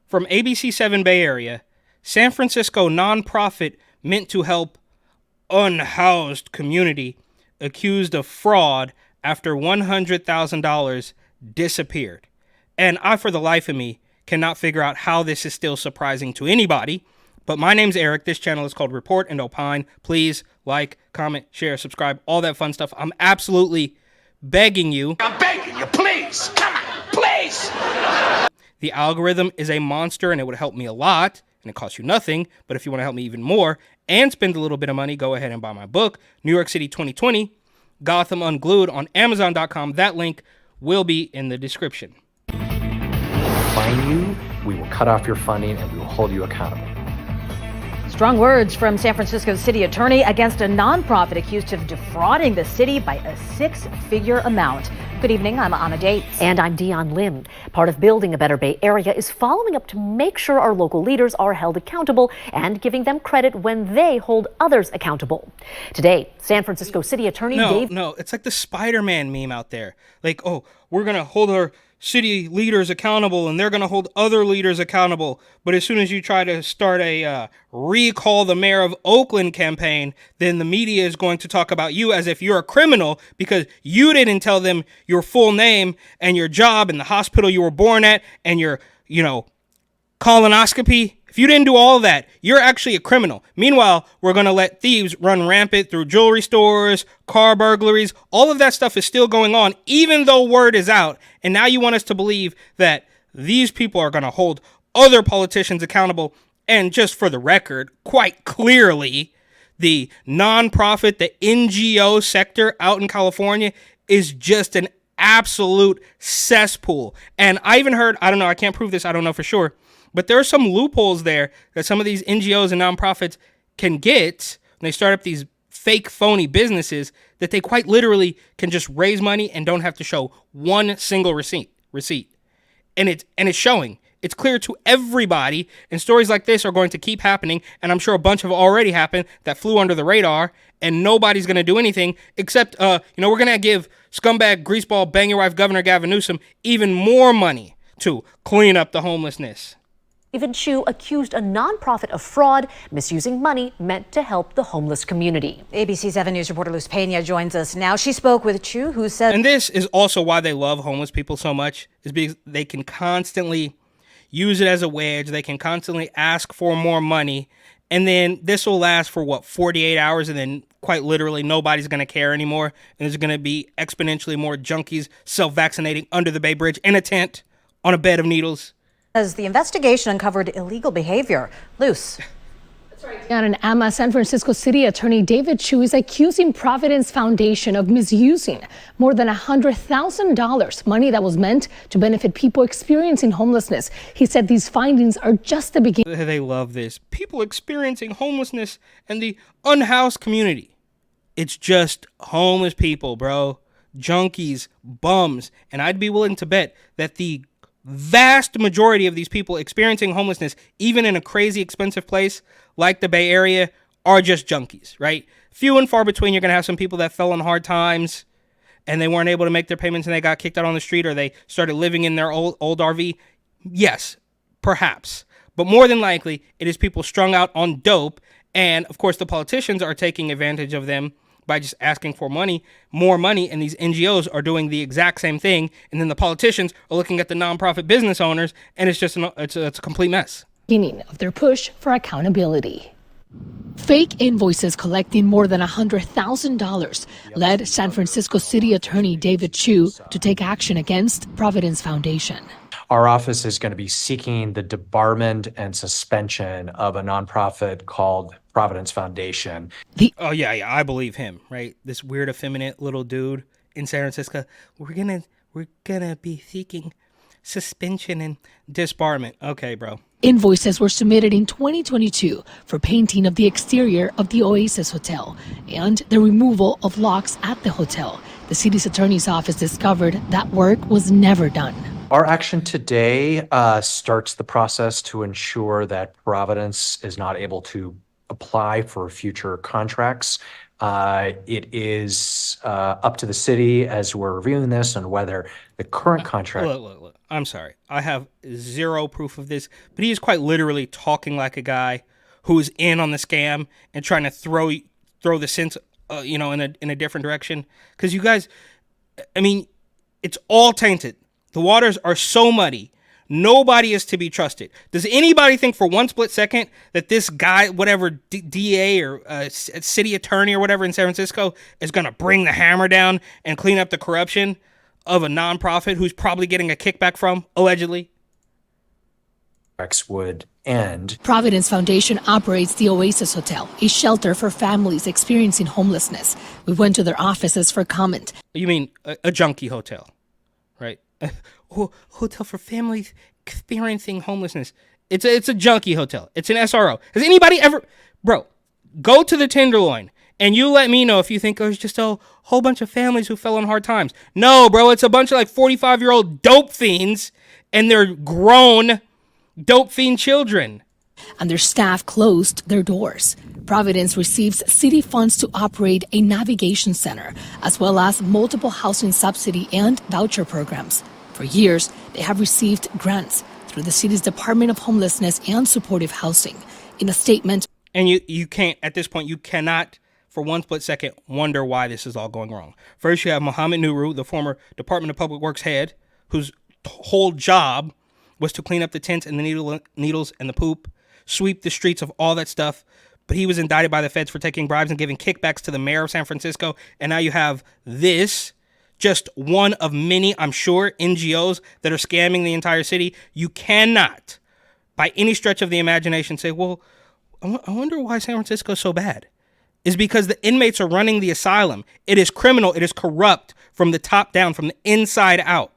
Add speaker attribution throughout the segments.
Speaker 1: From ABC 7 Bay Area, San Francisco nonprofit meant to help unhoused community accused of fraud after $100,000 disappeared. And I, for the life of me, cannot figure out how this is still surprising to anybody. But my name's Eric. This channel is called Report and Opine. Please like, comment, share, subscribe, all that fun stuff. I'm absolutely begging you.
Speaker 2: I'm begging you, please. Come on, please.
Speaker 1: The algorithm is a monster and it would help me a lot, and it costs you nothing. But if you want to help me even more and spend a little bit of money, go ahead and buy my book, New York City 2020, Gotham Unglued, on Amazon.com. That link will be in the description.
Speaker 3: Find you, we will cut off your funding, and we will hold you accountable.
Speaker 4: Strong words from San Francisco city attorney against a nonprofit accused of defrauding the city by a six-figure amount. Good evening, I'm Anna Dates.
Speaker 5: And I'm Dion Lim. Part of building a better Bay Area is following up to make sure our local leaders are held accountable and giving them credit when they hold others accountable. Today, San Francisco city attorney
Speaker 1: No, it's like the Spider-Man meme out there. Like, oh, we're going to hold our city leaders accountable and they're going to hold other leaders accountable. But as soon as you try to start a recall the mayor of Oakland campaign, then the media is going to talk about you as if you're a criminal because you didn't tell them your full name and your job and the hospital you were born at and your, colonoscopy. If you didn't do all of that, you're actually a criminal. Meanwhile, we're going to let thieves run rampant through jewelry stores, car burglaries. All of that stuff is still going on, even though word is out. And now you want us to believe that these people are going to hold other politicians accountable. And just for the record, quite clearly, the nonprofit, the NGO sector out in California is just an absolute cesspool. And I even heard, I don't know, I can't prove this, I don't know for sure, but there are some loopholes there that some of these NGOs and nonprofits can get when they start up these fake, phony businesses that they quite literally can just raise money and don't have to show one single receipt. And it's showing. It's clear to everybody, and stories like this are going to keep happening, and I'm sure a bunch have already happened that flew under the radar, and nobody's going to do anything except, we're going to give scumbag, greaseball, bang your wife, Governor Gavin Newsom even more money to clean up the homelessness.
Speaker 5: David Chu accused a nonprofit of fraud, misusing money meant to help the homeless community.
Speaker 4: ABC 7 News reporter Luz Pena joins us now. She spoke with Chu, who said...
Speaker 1: And this is also why they love homeless people so much, is because they can constantly use it as a wedge. They can constantly ask for more money. And then this will last for, 48 hours, and then quite literally nobody's going to care anymore. And there's going to be exponentially more junkies self-vaccinating under the Bay Bridge in a tent on a bed of needles.
Speaker 4: As the investigation uncovered illegal behavior. Luce.
Speaker 6: On an AMA, San Francisco City Attorney David Chu is accusing Providence Foundation of misusing more than $100,000, money that was meant to benefit people experiencing homelessness. He said these findings are just the beginning.
Speaker 1: They love this. People experiencing homelessness and the unhoused community. It's just homeless people, bro. Junkies, bums. And I'd be willing to bet that the vast majority of these people experiencing homelessness, even in a crazy expensive place like the Bay Area, are just junkies, right? Few and far between, you're going to have some people that fell on hard times and they weren't able to make their payments and they got kicked out on the street, or they started living in their old RV. Yes, perhaps. But more than likely, it is people strung out on dope. And of course, the politicians are taking advantage of them by just asking for more money, and these NGOs are doing the exact same thing, and then the politicians are looking at the nonprofit business owners, and it's just it's a complete mess.
Speaker 6: Beginning of their push for accountability. Fake invoices collecting more than $100,000 led San Francisco City Attorney David Chu to take action against Providence Foundation.
Speaker 3: Our office is going to be seeking the debarment and suspension of a nonprofit called Providence Foundation.
Speaker 1: Oh, yeah, I believe him, right? This weird, effeminate little dude in San Francisco. We're gonna be seeking suspension and disbarment. Okay, bro.
Speaker 6: Invoices were submitted in 2022 for painting of the exterior of the Oasis Hotel and the removal of locks at the hotel. The city's attorney's office discovered that work was never done.
Speaker 3: Our action today starts the process to ensure that Providence is not able to apply for future contracts. It is up to the city, as we're reviewing this, on whether The current contract.
Speaker 1: Look. I'm sorry. I have zero proof of this, but he is quite literally talking like a guy who is in on the scam and trying to throw the sense, in a different direction. Because you guys, I mean, it's all tainted. The waters are so muddy. Nobody is to be trusted. Does anybody think for one split second that this guy, whatever DA or city attorney or whatever in San Francisco, is going to bring the hammer down and clean up the corruption of a nonprofit who's probably getting a kickback from, allegedly?
Speaker 3: Would end.
Speaker 6: Providence Foundation operates the Oasis Hotel, a shelter for families experiencing homelessness. We went to their offices for comment.
Speaker 1: You mean a junkie hotel, right? Hotel for families experiencing homelessness. It's a junkie hotel. It's an SRO. Has anybody ever... Bro, go to the Tenderloin and you let me know if you think it was just a whole bunch of families who fell on hard times. No, bro, it's a bunch of like 45-year-old dope fiends and their grown dope fiend children.
Speaker 6: And their staff closed their doors. Providence receives city funds to operate a navigation center, as well as multiple housing subsidy and voucher programs. For years, they have received grants through the city's Department of Homelessness and Supportive Housing. In a statement,
Speaker 1: and you can't, at this point, you cannot for one split second wonder why this is all going wrong. First, you have Mohammed Nuru, the former Department of Public Works head, whose whole job was to clean up the tents and the needles and the poop, sweep the streets of all that stuff. But he was indicted by the feds for taking bribes and giving kickbacks to the mayor of San Francisco. And now you have this, just one of many, I'm sure, NGOs that are scamming the entire city. You cannot, by any stretch of the imagination, say, well, I wonder why San Francisco is so bad. Is because the inmates are running the asylum. It is criminal. It is corrupt from the top down, from the inside out.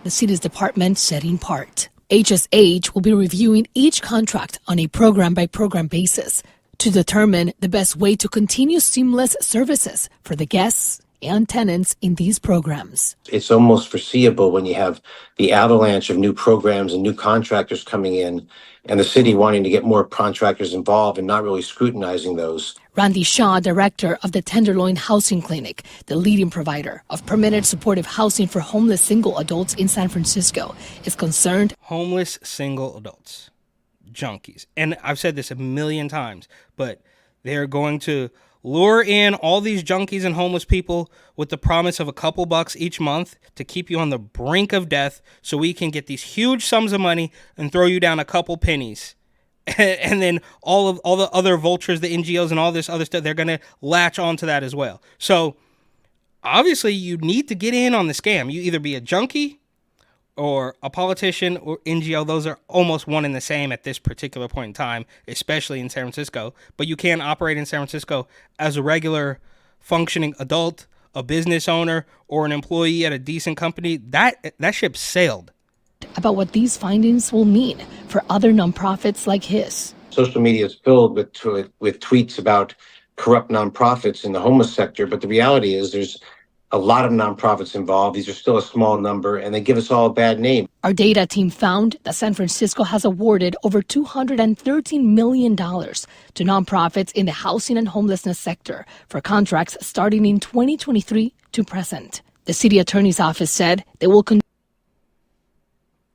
Speaker 6: The city's department said in part. HSH will be reviewing each contract on a program-by-program basis to determine the best way to continue seamless services for the guests and tenants in these programs.
Speaker 7: It's almost foreseeable when you have the avalanche of new programs and new contractors coming in and the city wanting to get more contractors involved and not really scrutinizing those.
Speaker 6: Randy Shaw, director of the Tenderloin Housing Clinic, the leading provider of permanent supportive housing for homeless single adults in San Francisco, is concerned.
Speaker 1: Homeless single adults, junkies. And I've said this a million times, but they're going to lure in all these junkies and homeless people with the promise of a couple bucks each month to keep you on the brink of death so we can get these huge sums of money and throw you down a couple pennies. And then all the other vultures, the NGOs and all this other stuff, they're going to latch onto that as well. So obviously you need to get in on the scam. You either be a junkie or a politician or NGO. Those are almost one and the same at this particular point in time, especially in San Francisco. But you can operate in San Francisco as a regular functioning adult, a business owner, or an employee at a decent company. That ship sailed.
Speaker 6: About what these findings will mean for other nonprofits like his.
Speaker 7: Social media is filled with tweets about corrupt nonprofits in the homeless sector, but the reality is there's a lot of nonprofits involved. These are still a small number, and they give us all a bad name.
Speaker 6: Our data team found that San Francisco has awarded over $213 million to nonprofits in the housing and homelessness sector for contracts starting in 2023 to present. The city attorney's office said they will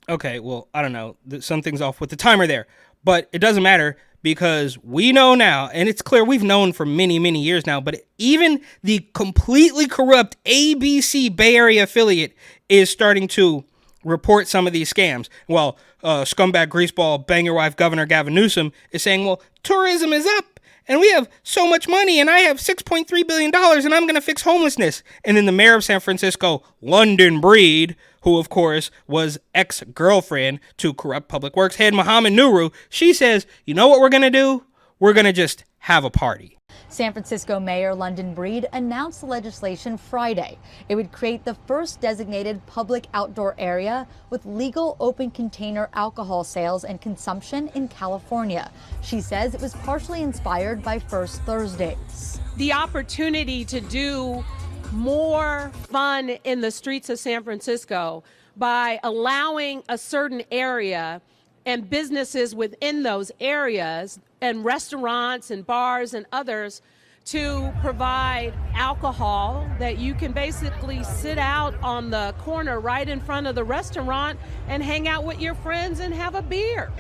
Speaker 1: Okay, well, I don't know. Something's off with the timer there. But it doesn't matter because we know now, and it's clear we've known for many, many years now, but even the completely corrupt ABC Bay Area affiliate is starting to report some of these scams. Well, scumbag greaseball bang your wife Governor Gavin Newsom is saying, well, tourism is up and we have so much money and I have $6.3 billion and I'm going to fix homelessness. And then the mayor of San Francisco, London Breed, who of course was ex-girlfriend to corrupt public works head Mohammed Nuru, she says, you know what we're going to do? We're going to just have a party.
Speaker 8: San Francisco Mayor London Breed announced the legislation Friday. It would create the first designated public outdoor area with legal open container alcohol sales and consumption in California. She says it was partially inspired by First Thursdays.
Speaker 9: The opportunity to do more fun in the streets of San Francisco by allowing a certain area and businesses within those areas and restaurants and bars and others to provide alcohol that you can basically sit out on the corner right in front of the restaurant and hang out with your friends and have a beer.